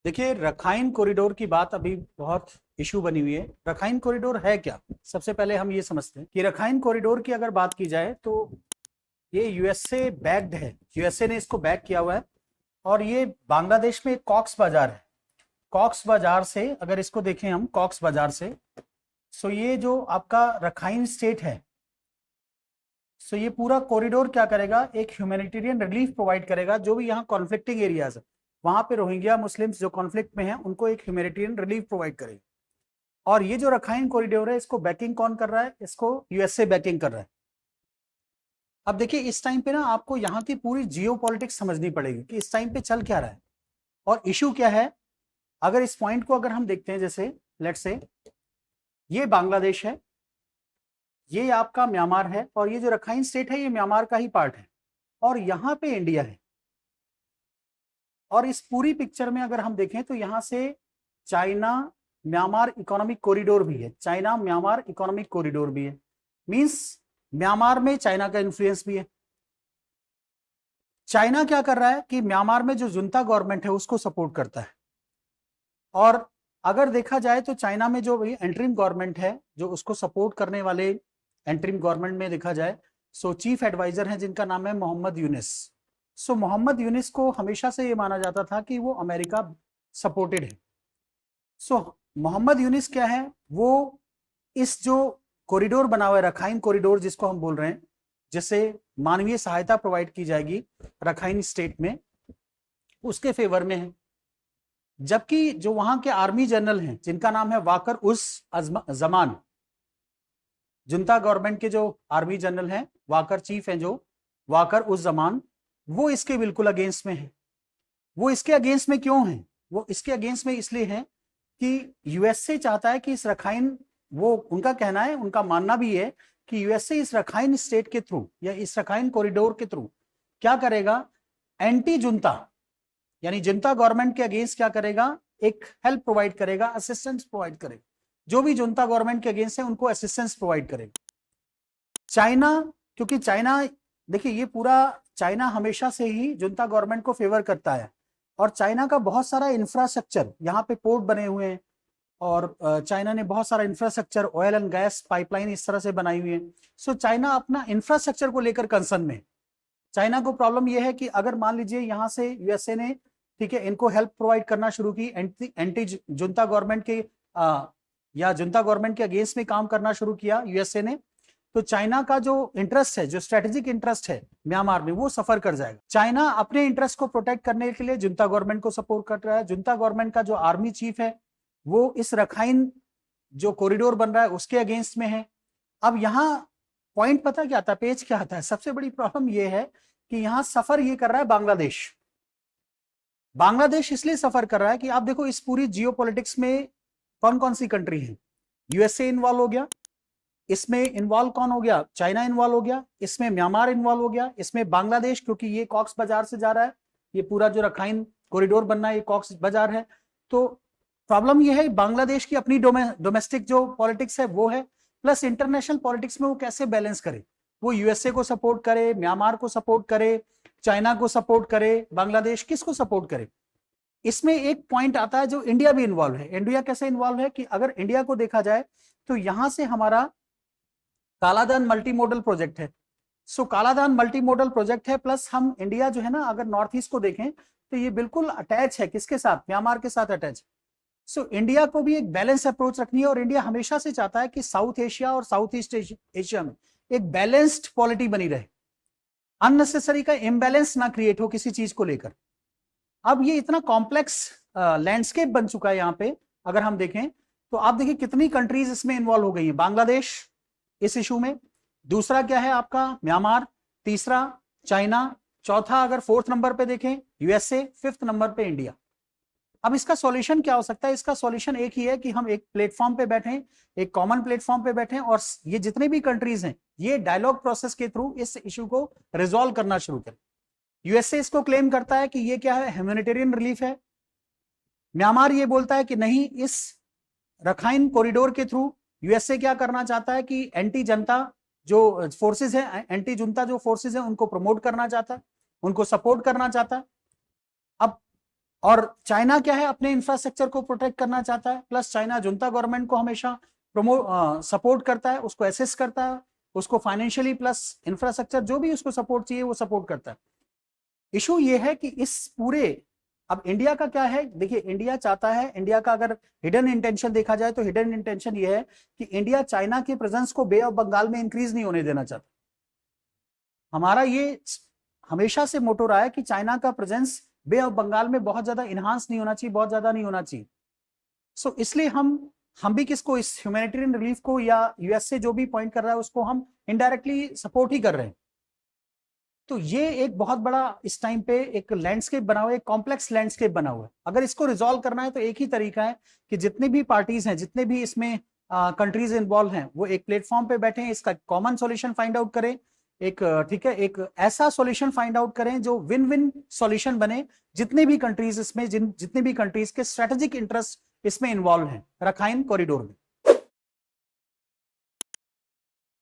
देखिए, Rakhine corridor की बात अभी बहुत इशू बनी हुई है। रखाइन कॉरिडोर है क्या? सबसे पहले हम ये समझते हैं कि रखाइन कॉरिडोर की अगर बात की जाए तो ये यूएसए बैक्ड है। यूएसए ने इसको बैक किया हुआ है और ये बांग्लादेश में एक कॉक्स बाजार है। कॉक्स बाजार से अगर इसको देखें हम, कॉक्स बाजार से, सो ये जो आपका रखाइन स्टेट है, सो ये पूरा कॉरिडोर क्या करेगा, एक ह्यूमैनिटेरियन रिलीफ प्रोवाइड करेगा। जो भी यहाँ कॉन्फ्लिक्टिंग एरियाज है, वहां पे रोहिंग्या मुस्लिम्स जो कॉन्फ्लिक्ट में हैं, उनको एक ह्यूमैनिटेरियन रिलीफ प्रोवाइड करेगा। और ये जो रखाइन कॉरिडोर है, इसको बैकिंग कौन कर रहा है? इसको यूएसए बैकिंग कर रहा है। अब देखिए, इस टाइम पे ना आपको यहाँ की पूरी जियो पॉलिटिक्स समझनी पड़ेगी कि इस टाइम पे चल क्या रहा है और इशू क्या है। अगर इस पॉइंट को अगर हम देखते हैं, जैसे लेट्स से ये बांग्लादेश है, ये आपका म्यांमार है, और ये जो रखाइन स्टेट है ये म्यांमार का ही पार्ट है, और यहाँ पे इंडिया है। और इस पूरी पिक्चर में अगर हम देखें तो यहाँ से चाइना म्यांमार इकोनॉमिक कॉरिडोर भी है, चाइना म्यांमार इकोनॉमिक कॉरिडोर भी है। मींस म्यांमार में चाइना का इन्फ्लुएंस भी है। चाइना क्या कर रहा है कि म्यांमार में जो जुंता गवर्नमेंट है उसको सपोर्ट करता है। और अगर देखा जाए तो चाइना में जो एंट्रीम गवर्नमेंट है, जो उसको सपोर्ट करने वाले एंट्रीम गवर्नमेंट में देखा जाए, सो चीफ एडवाइजर हैं जिनका नाम है मोहम्मद यूनिस। सो मोहम्मद यूनिस को हमेशा से ये माना जाता था कि वो अमेरिका सपोर्टेड है। सो मोहम्मद यूनिस क्या है, वो इस जो कॉरिडोर बना हुआ है, रखाइन कॉरिडोर जिसको हम बोल रहे हैं, जिससे मानवीय सहायता प्रोवाइड की जाएगी रखाइन स्टेट में, उसके फेवर में है। जबकि जो वहां के आर्मी जनरल हैं जिनका नाम है वाकर उस जमान, जुंता गवर्नमेंट के जो आर्मी जनरल हैं, वाकर चीफ हैं जो वाकर उस जमान, वो इसके बिल्कुल अगेंस्ट में है। वो इसके अगेंस्ट में क्यों है? वो इसके अगेंस्ट में इसलिए है कि यूएसए चाहता है कि इस रखाइन, वो उनका कहना है, उनका मानना भी है कि यूएसए इस रखाइन स्टेट के थ्रू या इस रखाइन कॉरिडोर के थ्रू क्या करेगा, एंटी जुंता यानी जुंता गवर्नमेंट के अगेंस्ट क्या करेगा, एक हेल्प प्रोवाइड करेगा, असिस्टेंस प्रोवाइड करेगा। जो भी जुंता गवर्नमेंट के अगेंस्ट है उनको असिस्टेंस प्रोवाइड करेगा। चाइना, क्योंकि चाइना, देखिए ये पूरा चाइना हमेशा से ही जुंता गवर्नमेंट को फेवर करता है, और चाइना का बहुत सारा इंफ्रास्ट्रक्चर, यहाँ पे पोर्ट बने हुए हैं, और चाइना ने बहुत सारा infrastructure, oil and gas pipeline इस तरह से बनाई हुई है। सो चाइना अपना इंफ्रास्ट्रक्चर को लेकर कंसर्न में। चाइना को प्रॉब्लम यह है कि अगर मान लीजिए यहाँ से यूएसए ने, ठीक है, इनको हेल्प प्रोवाइड करना शुरू की, एंटी जुंता गवर्नमेंट के या जुंता गवर्नमेंट के अगेंस्ट में काम करना शुरू किया यूएसए ने, तो चाइना का जो इंटरेस्ट है, जो स्ट्रेटेजिक इंटरेस्ट है म्यांमार में, वो सफर कर जाएगा। चाइना अपने इंटरेस्ट को प्रोटेक्ट करने के लिए जुंता गवर्नमेंट को सपोर्ट कर रहा है। जुंता गवर्नमेंट का जो आर्मी चीफ है वो इस रखाइन जो कॉरिडोर बन रहा है उसके अगेंस्ट में है। अब यहाँ पॉइंट पता क्या आता है, पेज क्या आता है? सबसे बड़ी प्रॉब्लम ये है कि यहाँ सफर ये कर रहा है बांग्लादेश। बांग्लादेश इसलिए सफर कर रहा है कि आप देखो इस पूरी जियो पॉलिटिक्स में कौन कौन सी कंट्री है। यूएसए इन्वॉल्व हो गया, इसमें इन्वॉल्व कौन हो गया, चाइना इन्वॉल्व हो गया, इसमें म्यांमार इन्वॉल्व हो गया, इसमें बांग्लादेश, क्योंकि ये कॉक्स बाजार से जा रहा है, ये पूरा जो रखाइन कॉरिडोर बनना है ये कॉक्स बाजार है। तो प्रॉब्लम ये है बांग्लादेश की अपनी डोमेस्टिक जो पॉलिटिक्स है वो है, प्लस इंटरनेशनल पॉलिटिक्स में वो कैसे बैलेंस करे, वो यूएसए को सपोर्ट करे, म्यांमार को सपोर्ट करे, चाइना को सपोर्ट करे, बांग्लादेश किसको सपोर्ट करे। इसमें एक पॉइंट आता है जो इंडिया भी इन्वॉल्व है। इंडिया कैसे इन्वॉल्व है कि अगर इंडिया को देखा जाए तो यहां से हमारा कालादान मल्टी मॉडल प्रोजेक्ट है। सो कालादान मल्टी मॉडल प्रोजेक्ट है, प्लस हम इंडिया जो है ना, अगर नॉर्थ ईस्ट को देखें तो ये बिल्कुल अटैच है, किसके साथ? म्यांमार के साथ अटैच। सो इंडिया को भी एक बैलेंस अप्रोच रखनी है, और इंडिया हमेशा से चाहता है कि साउथ एशिया और साउथ ईस्ट एशिया में एक बैलेंस्ड पॉलिटी बनी रहे, अननेसेसरी का इम्बैलेंस ना क्रिएट हो किसी चीज को लेकर। अब ये इतना कॉम्प्लेक्स लैंडस्केप बन चुका है यहाँ पे, अगर हम देखें तो आप देखिए कितनी कंट्रीज इसमें इन्वॉल्व हो गई है। बांग्लादेश इस इशू में, दूसरा क्या है आपका म्यांमार, तीसरा चाइना, चौथा अगर फोर्थ नंबर पे देखें यूएसए, फिफ्थ नंबर पे इंडिया। अब इसका सॉल्यूशन क्या हो सकता है? इसका सॉल्यूशन एक ही है कि हम एक प्लेटफॉर्म पे बैठें, एक कॉमन प्लेटफॉर्म पे बैठें, और ये जितने भी कंट्रीज हैं ये डायलॉग प्रोसेस के थ्रू इस इशू को रिजॉल्व करना शुरू करें। यूएसए इसको क्लेम करता है कि ये क्या है, ह्यूमैनिटेरियन रिलीफ है। म्यांमार ये बोलता है कि नहीं, इस रखाइन कॉरिडोर के थ्रू यूएसए क्या करना चाहता है कि एंटी जनता जो फोर्सेस है, एंटी जुंता जो फोर्सेस है, उनको प्रमोट करना चाहता है, उनको सपोर्ट करना चाहता है। अब और चाइना क्या है, अपने इंफ्रास्ट्रक्चर को प्रोटेक्ट करना चाहता है, प्लस चाइना जुंता गवर्नमेंट को हमेशा सपोर्ट करता है, उसको असिस्ट करता है, उसको फाइनेंशियली प्लस इंफ्रास्ट्रक्चर जो भी उसको सपोर्ट चाहिए वो सपोर्ट करता है। इशू ये है कि इस पूरे, अब इंडिया का क्या है, देखिए इंडिया चाहता है, इंडिया का अगर हिडन इंटेंशन देखा जाए तो हिडन इंटेंशन ये है कि इंडिया चाइना के प्रेजेंस को बे ऑफ बंगाल में इंक्रीज नहीं होने देना चाहता। हमारा ये हमेशा से मोटो रहा है कि चाइना का प्रेजेंस बे ऑफ बंगाल में बहुत ज्यादा इनहांस नहीं होना चाहिए, बहुत ज्यादा नहीं होना चाहिए। सो इसलिए हम भी किसको, इस ह्यूमैनिटेरियन रिलीफ को या यूएस से जो भी पॉइंट कर रहा है उसको हम इनडायरेक्टली सपोर्ट ही कर रहे हैं। तो ये एक बहुत बड़ा इस टाइम पे एक लैंडस्केप बना हुआ है, एक कॉम्प्लेक्स लैंडस्केप बना हुआ है। अगर इसको रिजॉल्व करना है तो एक ही तरीका है कि जितने भी पार्टीज हैं, जितने भी इसमें कंट्रीज इन्वॉल्व हैं, वो एक प्लेटफॉर्म पे बैठे, इसका कॉमन सॉल्यूशन फाइंड आउट करें, एक ठीक है, एक ऐसा सॉल्यूशन फाइंड आउट करें जो विन विन सॉल्यूशन बने, जितने भी कंट्रीज इसमें, जितने भी कंट्रीज के स्ट्रेटेजिक इंटरेस्ट इसमें इन्वॉल्व हैं राखाइन कॉरिडोर में।